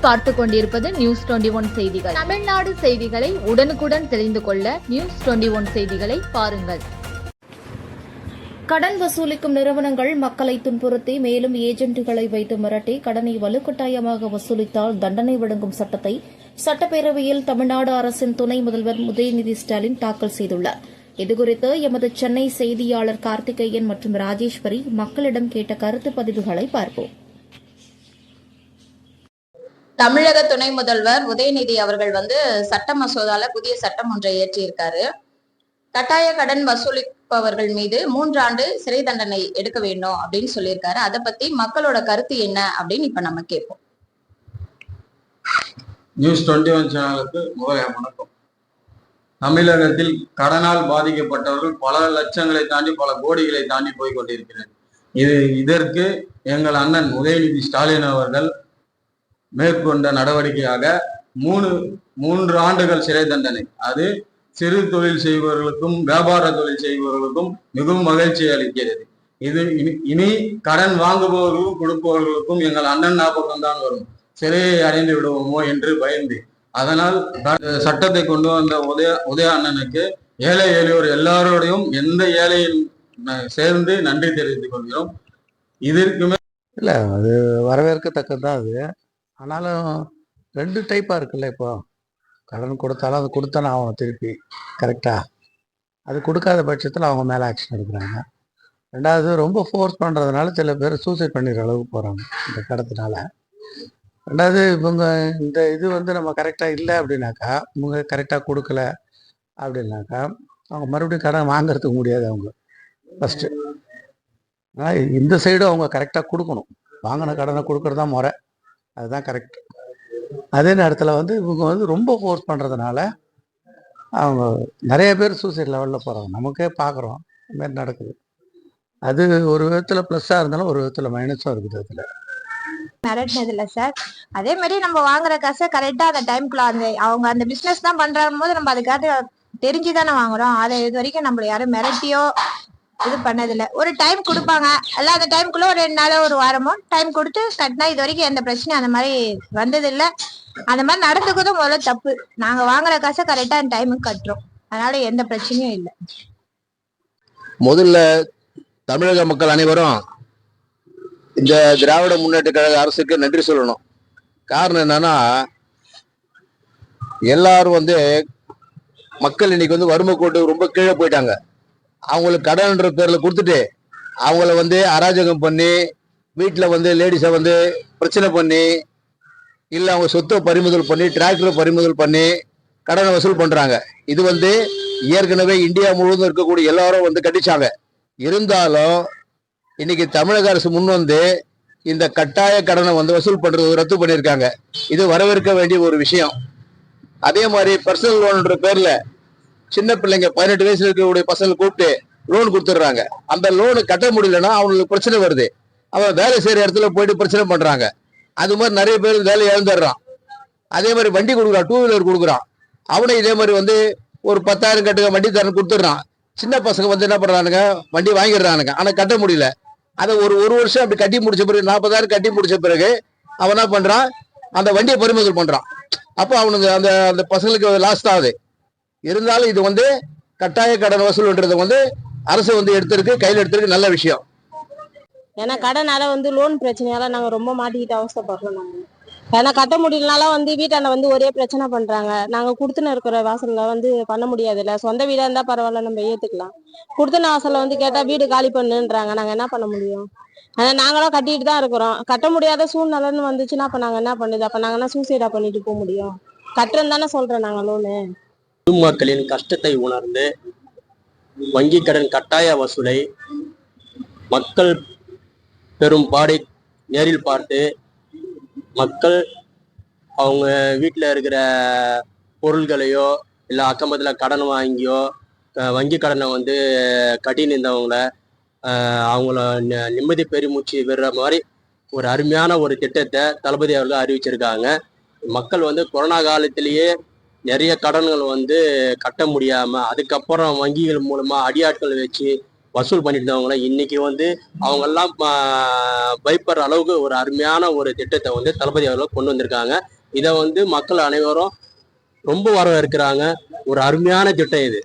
நீங்கள் பார்த்து கொண்டிருப்பது News21 செய்திகள். தமிழ்நாடு செய்திகளை உடனுக்குடன் தெரிந்து கொள்ள News21 செய்திகளை பாருங்கள். கடன் வசூலிக்கும் நிறுவனங்கள் மக்களை துன்புறுத்தி மேலும் ஏஜென்ட்டுகளை வைத்து மிரட்டி கடனை வலுக்கட்டாயமாக வசூலித்தால் தண்டனை வழங்கும் சட்டத்தை சட்டப்பேரவையில் தமிழ்நாடு அரசின் துணை முதல்வர் உதயநிதி ஸ்டாலின் தாக்கல் செய்துள்ளார். இதுகுறித்து எமது சென்னை செய்தியாளர் கார்த்திகேயன் மற்றும் ராஜேஸ்வரி மக்களிடம் கேட்ட கருத்து பதிவுகளை பார்ப்போம். தமிழக துணை முதல்வர் உதயநிதி அவர்கள் சட்ட மசோதால புதிய சட்டம் ஒன்றை இயற்றியிருக்காரு. கட்டாய கடன் வசூலிப்பவர்கள் மீது 3 ஆண்டு சிறை தண்டனை எடுக்க வேண்டும் அப்படின்னு சொல்லியிருக்காரு. அதை பத்தி மக்களோட கருத்து என்ன அப்படின்னு இப்ப நம்ம கேட்போம். News21 சேனலுக்கு வணக்கம். தமிழகத்தில் கடனால் பாதிக்கப்பட்டவர்கள் பல லட்சங்களை தாண்டி பல கோடிகளை தாண்டி போய் கொண்டிருக்கிறது. இதற்கு எங்கள் அண்ணன் உதயநிதி ஸ்டாலின் அவர்கள் மேற்கொண்ட நடவடிக்கையாக 3 ஆண்டுகள் சிறை தண்டனை. அது சிறு தொழில் செய்பவர்களுக்கும் வியாபார தொழில் செய்பவர்களுக்கும் மிகவும் மகிழ்ச்சி அளிக்கிறது. இது இனி கடன் வாங்குபவர்களுக்கும் கொடுப்பவர்களுக்கும் எங்கள் அண்ணன் ஞாபகம் தான் வரும். சிறையை அடைந்து விடுவோமோ என்று பயந்து, அதனால் சட்டத்தை கொண்டு வந்த உதய அண்ணனுக்கு ஏழை எளியோர் எல்லாரோடையும் எந்த ஏழையும் சேர்ந்து நன்றி தெரிவித்துக் கொள்கிறோம். இதற்குமே இல்லை, அது வரவேற்கத்தக்கது தான். அது ஆனாலும் 2 டைப்பாக இருக்குல்ல. இப்போ கடன் கொடுத்தாலும் அது கொடுத்தானே ஆகணும் திருப்பி, கரெக்டாக. அது கொடுக்காத பட்சத்தில் அவங்க மேலே ஆக்ஷன் எடுக்கிறாங்க. 2வது ரொம்ப ஃபோர்ஸ் பண்ணுறதுனால சில பேர் சூசைட் பண்ணிடுற அளவுக்கு போகிறாங்க இந்த கடத்தினால. 2வது இவங்க இந்த இது நம்ம கரெக்டாக இல்லை அப்படின்னாக்கா, இவங்க கரெக்டாக கொடுக்கல அப்படின்னாக்கா அவங்க மறுபடியும் கடன் வாங்கிறதுக்கு முடியாது. அவங்க ஃபஸ்ட்டு இந்த சைடும் அவங்க கரெக்டாக கொடுக்கணும். வாங்கின கடனை கொடுக்கறது தான் முறை, அதுதான் கரெக்ட். அதே நேரத்தில் இவங்க ரொம்ப ஃபோர்ஸ் பண்ணுறதுனால அவங்க நிறைய பேர் சூசைட் லெவலில் போகிறாங்க. நமக்கே பார்க்குறோம் இந்த மாதிரி நடக்குது. அது ஒரு விதத்தில் ப்ளஸ்ஸாக இருந்தாலும் ஒரு விதத்தில் மைனஸும் இருக்குது. அதில் மிரட்டினது இல்லை சார். அதே மாதிரி நம்ம வாங்குற காசை கரெக்டாக அந்த டைம்குள்ள அவங்க அந்த பிஸ்னஸ் தான் பண்ணுறாங்க போது நம்ம அதுக்காக தெரிஞ்சு தானே வாங்குறோம். அதை இது வரைக்கும் நம்மள யாரும் மிரட்டியோ இது பண்ணதில்லை. ஒரு டைம் கொடுப்பாங்க, எல்லாம் அந்த டைமுக்குள்ள ஒரு 2 நாளோ ஒரு வாரமோ டைம் கொடுத்து கட்டினா இது வரைக்கும் எந்த பிரச்சனையும் அந்த மாதிரி வந்ததில்லை. அந்த மாதிரி நடந்துக்கிறதும் முதல்ல தப்பு. நாங்க வாங்குற காசை கரெக்டா அந்த டைமுக்கு கட்டுறோம், அதனால எந்த பிரச்சனையும் இல்லை. முதல்ல தமிழக மக்கள் அனைவரும் இந்த திராவிட முன்னேற்ற கழக அரசுக்கு நன்றி சொல்லணும். காரணம் என்னன்னா, எல்லாரும் மக்கள் இன்னைக்கு வறுமை கோட்டு ரொம்ப கீழே போயிட்டாங்க. அவங்களுக்கு கடன்ன்ற பேர்ல கொடுத்துட்டு அவங்கள அராஜகம் பண்ணி வீட்டில் லேடிஸை பிரச்சனை பண்ணி, இல்லை அவங்க சொத்தை பறிமுதல் பண்ணி டிராக்டரை பறிமுதல் பண்ணி கடனை வசூல் பண்றாங்க. இது ஏற்கனவே இந்தியா முழுவதும் இருக்கக்கூடிய எல்லாரும் கட்டிச்சாங்க. இருந்தாலும் இன்னைக்கு தமிழக அரசு முன் இந்த கட்டாய கடனை வசூல் பண்றது ரத்து பண்ணியிருக்காங்க. இது வரவேற்க வேண்டிய ஒரு விஷயம். அதே மாதிரி பர்சனல் லோன்ன்ற பேர்ல சின்ன பிள்ளைங்க 18 வயசுல இருக்கக்கூடிய பசங்களை கூப்பிட்டு லோன் கொடுத்துடுறாங்க. அந்த லோனு கட்ட முடியலன்னா அவங்களுக்கு பிரச்சனை வருது. அவன் வேலை செய்யற இடத்துல போயிட்டு பிரச்சனை பண்றாங்க. அது மாதிரி நிறைய பேர் வேலை இழந்துடுறான். அதே மாதிரி வண்டி கொடுக்குறான், 2 வீலர் கொடுக்குறான். அவனை இதே மாதிரி ஒரு 10,000 கட்டுக்க வண்டி தரன் கொடுத்துடுறான். சின்ன பசங்க என்ன பண்றானுங்க, வண்டி வாங்கிடுறானுங்க, ஆனா கட்ட முடியல. அதை ஒரு வருஷம் அப்படி கட்டி முடிச்ச பிறகு 40,000 கட்டி முடிச்ச பிறகு அவன் என்ன பண்றான், அந்த வண்டியை பறிமுதல் பண்றான். அப்போ அவனுக்கு அந்த பசங்களுக்கு லாஸ் தான் ஆகுது. இருந்தாலும் இது கட்டாய கடன் வசூல்ன்றது அரசு எடுத்திருக்கு, கையில் எடுத்திருக்கு, நல்ல விஷயம். ஏன்னா கடனால லோன் பிரச்சனையால நாங்க ரொம்ப மாட்டிக்கிட்டு அவசரப்படுறோம். நாங்க ஏன்னா கட்ட முடியலனால வீட்டாண்ட ஒரே பிரச்சனை பண்றாங்க. நாங்க குடுத்துன இருக்கிற வாசல்ல பண்ண முடியாதுல்ல. சொந்த வீடா இருந்தா பரவாயில்ல, நம்ம ஏத்துக்கலாம். குடுத்துன வாசல்ல கேட்டா வீடு காலி பண்ணுன்றாங்க. நாங்க என்ன பண்ண முடியும்? ஆனா நாங்களும் கட்டிட்டு தான் இருக்கிறோம். கட்ட முடியாத சூழ்நிலைன்னு வந்துச்சுன்னா அப்ப நாங்க என்ன பண்ணுது? அப்ப நாங்க என்ன சூசைடா பண்ணிட்டு போக முடியும்? கட்டுறேன்னு தானே சொல்றேன் நாங்க லோனு. பொதுமக்களின் கஷ்டத்தை உணர்ந்து வங்கி கடன் கட்டாய வசூலை மக்கள் பெரும் பாடை நேரில் பார்த்து மக்கள் அவங்க வீட்டில் இருக்கிற பொருள்களையோ இல்லை அக்கம்பத்தில் கடன் வாங்கியோ வங்கி கடனை கட்டி நின்றவங்கள அவங்கள நிம்மதி பெருமூச்சு விடுற மாதிரி ஒரு அருமையான ஒரு திட்டத்தை தளபதி அவர்கள் அறிவிச்சிருக்காங்க. மக்கள் கொரோனா காலத்திலேயே நிறைய கடன்கள் கட்ட முடியாமல் அதுக்கப்புறம் வங்கிகள் மூலமாக அடியாட்கள் வச்சு வசூல் பண்ணிட்டு இருந்தவங்கள இன்னைக்கு வந்து அவங்க எல்லாம் பயப்படுற அளவுக்கு ஒரு அருமையான ஒரு திட்டத்தை வந்து தளபதி அவர்கள் கொண்டு வந்திருக்காங்க. இதை வந்து மக்கள் அனைவரும் ரொம்ப வரவேற்கிறாங்க. ஒரு அருமையான திட்டம் இது.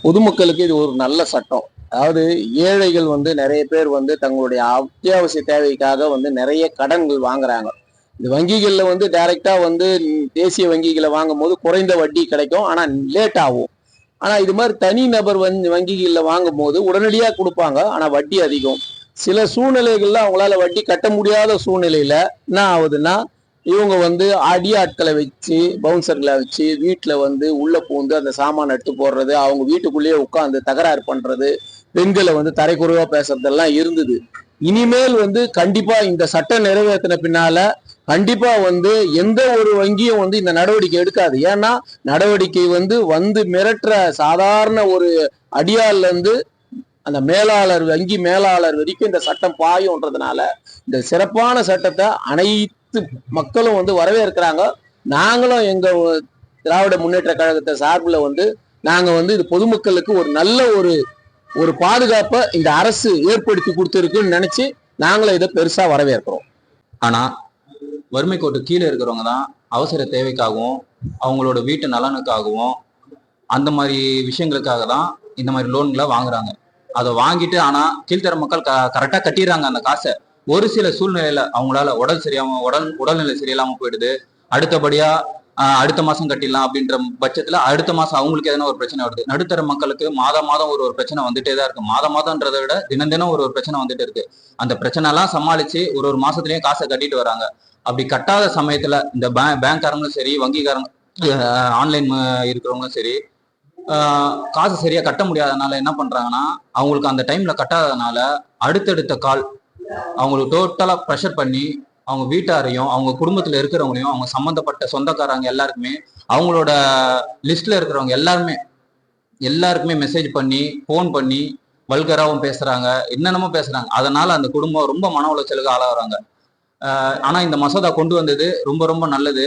பொதுமக்களுக்கு இது ஒரு நல்ல சட்டம். அதாவது ஏழைகள் வந்து நிறைய பேர் வந்து தங்களுடைய அத்தியாவசிய தேவைக்காக வந்து நிறைய கடன்கள் வாங்குறாங்க. இந்த வங்கிகள்ல வந்து டைரக்டா வந்து தேசிய வங்கிகளை வாங்கும் போது குறைந்த வட்டி கிடைக்கும், ஆனா லேட் ஆகும். ஆனா இது மாதிரி தனிநபர் வங்கிகள்ல வாங்கும் போது உடனடியா கொடுப்பாங்க, ஆனா வட்டி அதிகம். சில சூழ்நிலைகள்ல அவங்களால வட்டி கட்ட முடியாத சூழ்நிலையில என்ன ஆகுதுன்னா, இவங்க வந்து அடியாட்களை வச்சு பவுன்சர்களை வச்சு வீட்டில் வந்து உள்ள பூந்து அந்த சாமான் எடுத்து போடுறது, அவங்க வீட்டுக்குள்ளேயே உட்காந்து தகராறு பண்றது, பெண்களை வந்து தரைக்குறைவா பேசுறதெல்லாம் இருந்தது. இனிமேல் வந்து கண்டிப்பா இந்த சட்டம் நிறைவேற்றின பின்னால கண்டிப்பா வந்து எந்த ஒரு வங்கியும் வந்து இந்த நடவடிக்கை எடுக்காது. ஏன்னா நடவடிக்கை வந்து மிரட்டுற சாதாரண ஒரு அடியார்ல இருந்து அந்த மேலாளர் வங்கி மேலாளர் வரைக்கும் இந்த சட்டம் பாயும்ன்றதுனால இந்த சிறப்பான சட்டத்தை அனைத்து மக்களும் வந்து வரவேற்கிறாங்க. நாங்களும் எங்க திராவிட முன்னேற்ற கழகத்தை சார்பில் வந்து நாங்க வந்து இது பொதுமக்களுக்கு ஒரு நல்ல ஒரு பாதுகாப்பை இந்த அரசு ஏற்படுத்தி கொடுத்துருக்குன்னு நினைச்சு நாங்களும் இதை பெருசா வரவேற்கிறோம். ஆனா வறுமை கோட்டு கீழே இருக்கிறவங்க தான் அவசர தேவைக்காகவும் அவங்களோட வீட்டு நலனுக்காகவும் அந்த மாதிரி விஷயங்களுக்காக தான் இந்த மாதிரி லோன்களை வாங்குறாங்க. அதை வாங்கிட்டு ஆனா கீழ்த்தர மக்கள் கரெக்டா கட்டிடுறாங்க அந்த காசை. ஒரு சில சூழ்நிலையில அவங்களால உடல்நிலை சரியில்லாம போயிடுது. அடுத்தபடியா அடுத்த மாசம் கட்டிடலாம் அப்படின்ற பட்சத்துல அடுத்த மாசம் அவங்களுக்கு எதனா ஒரு பிரச்சனை வருது. நடுத்தர மக்களுக்கு மாதம் ஒரு பிரச்சனை வந்துட்டே தான் இருக்கு. மாதன்றதை விட தினம் ஒரு பிரச்சனை வந்துட்டு இருக்கு. அந்த பிரச்சனை எல்லாம் சமாளிச்சு ஒரு மாசத்துலயும் காசை கட்டிட்டு வராங்க. அப்படி கட்டாத சமயத்துல இந்த பேங்க்காரங்களும் சரி, வங்கிக்காரங்க, ஆன்லைன் இருக்கிறவங்களும் சரி, காசு சரியா கட்ட முடியாதனால என்ன பண்றாங்கன்னா, அவங்களுக்கு அந்த டைம்ல கட்டாததுனால அடுத்தடுத்த கால் அவங்களுக்கு டோட்டலா ப்ரெஷர் பண்ணி அவங்க வீட்டாரையும் அவங்க குடும்பத்துல இருக்கிறவங்களையும் அவங்க சம்மந்தப்பட்ட சொந்தக்காரங்க எல்லாருக்குமே அவங்களோட லிஸ்ட்ல இருக்கிறவங்க எல்லாருக்குமே மெசேஜ் பண்ணி போன் பண்ணி வல்கராவும் பேசுறாங்க, என்னென்னமோ பேசுறாங்க. அதனால அந்த குடும்பம் ரொம்ப மன உளைச்சலுக்கு ஆளாகிறாங்க. ஆனா இந்த மசோதா கொண்டு வந்தது ரொம்ப நல்லது.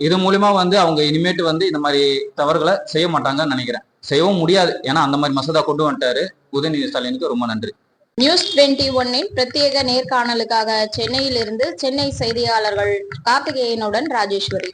இது மூலியமா வந்து அவங்க இனிமேட்டு வந்து இந்த மாதிரி தவறுகளை செய்ய மாட்டாங்கன்னு நினைக்கிறேன். செய்யவும் முடியாது. ஏன்னா அந்த மாதிரி மசோதா கொண்டு வந்துட்டாரு உதயநிதி ஸ்டாலினுக்கு ரொம்ப நன்றி. நியூஸ் 21 பிரத்யேக நேர்காணலுக்காக சென்னையிலிருந்து சென்னை செய்தியாளர்கள் கார்த்திகேயனுடன் ராஜேஸ்வரி.